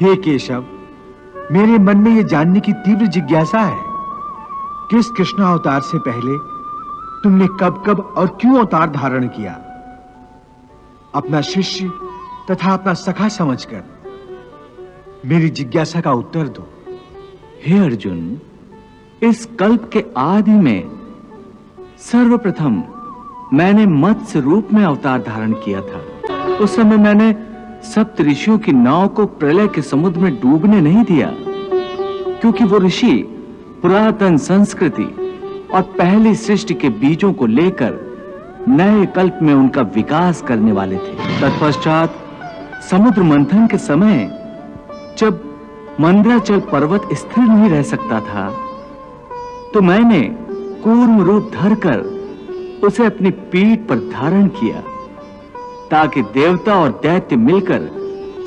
हे केशव, मेरे मन में यह जानने की तीव्र जिज्ञासा है कि इस कृष्ण अवतार से पहले तुमने कब कब और क्यों अवतार धारण किया। अपना शिष्य तथा अपना सखा समझकर मेरी जिज्ञासा का उत्तर दो। हे अर्जुन, इस कल्प के आदि में सर्वप्रथम मैंने मत्स्य रूप में अवतार धारण किया था। उस समय मैंने सप्त ऋषियों की नाव को प्रलय के समुद्र में डूबने नहीं दिया, क्योंकि वो ऋषि पुरातन संस्कृति और पहली सृष्टि के बीजों को लेकर नए कल्प में उनका विकास करने वाले थे। तत्पश्चात समुद्र मंथन के समय जब मंदराचल पर्वत स्थिर नहीं रह सकता था, तो मैंने कूर्म रूप धरकर उसे अपनी पीठ पर धारण किया, ताकि देवता और दैत्य मिलकर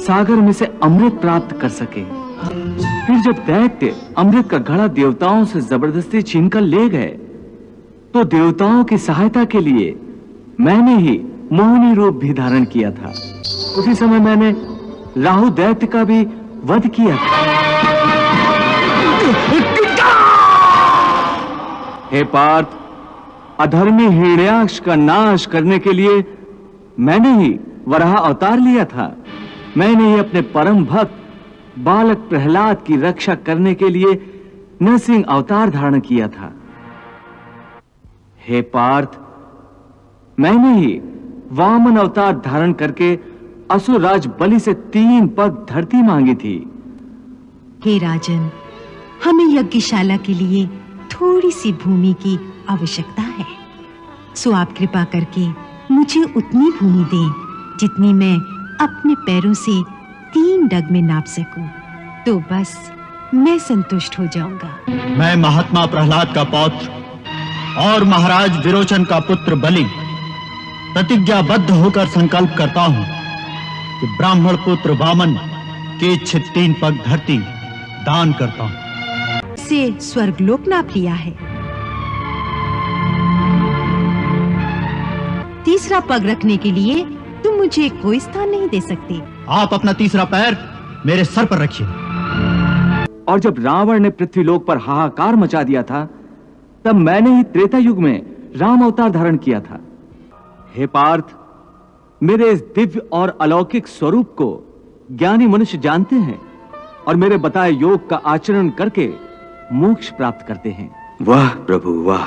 सागर में से अमृत प्राप्त कर सके। फिर जब दैत्य अमृत का घड़ा देवताओं से जबरदस्ती छीनकर ले गए, तो देवताओं की सहायता के लिए मैंने ही मोहिनी रूप भी धारण किया था। उसी समय मैंने राहु दैत्य का भी वध किया था। हे पार्थ, अधर्मी हिरण्याक्ष का नाश करने के लिए मैंने ही वराह अवतार लिया था। मैंने ही अपने परम भक्त बालक प्रहलाद की रक्षा करने के लिए नरसिंह अवतार धारण किया था। हे पार्थ, मैंने ही वामन अवतार धारण करके असुरराज बलि से 3 पग धरती मांगी थी। हे राजन, हमें यज्ञशाला के लिए थोड़ी सी भूमि की आवश्यकता है, सो आप कृपा करके मुझे उतनी भूमि दें जितनी मैं अपने पैरों से 3 डग में नाप सकूं, तो बस मैं संतुष्ट हो जाऊंगा। मैं महात्मा प्रहलाद का पौत्र और महाराज विरोचन का पुत्र बलि प्रतिज्ञाबद्ध होकर संकल्प करता हूं कि ब्राह्मण पुत्र वामन के इच्छित 3 पग धरती दान करता हूं। से स्वर्गलोक नाप लिया है। तीसरा पग रखने के लिए तुम मुझे कोई स्थान नहीं दे सकते। आप अपना तीसरा पैर मेरे सर पर रखिए। और जब रावण ने पृथ्वीलोक पर हाहाकार मचा दिया था, तब मैंने ही त्रेता युग में राम अवतार धारण किया था। हे पार्थ, मेरे इस दिव्य और अलौकिक स्वरूप को ज्ञानी मनुष्य जानते हैं और मेरे बताए योग का आचरण करके मोक्ष प्राप्त करते हैं। वाह प्रभु वाह!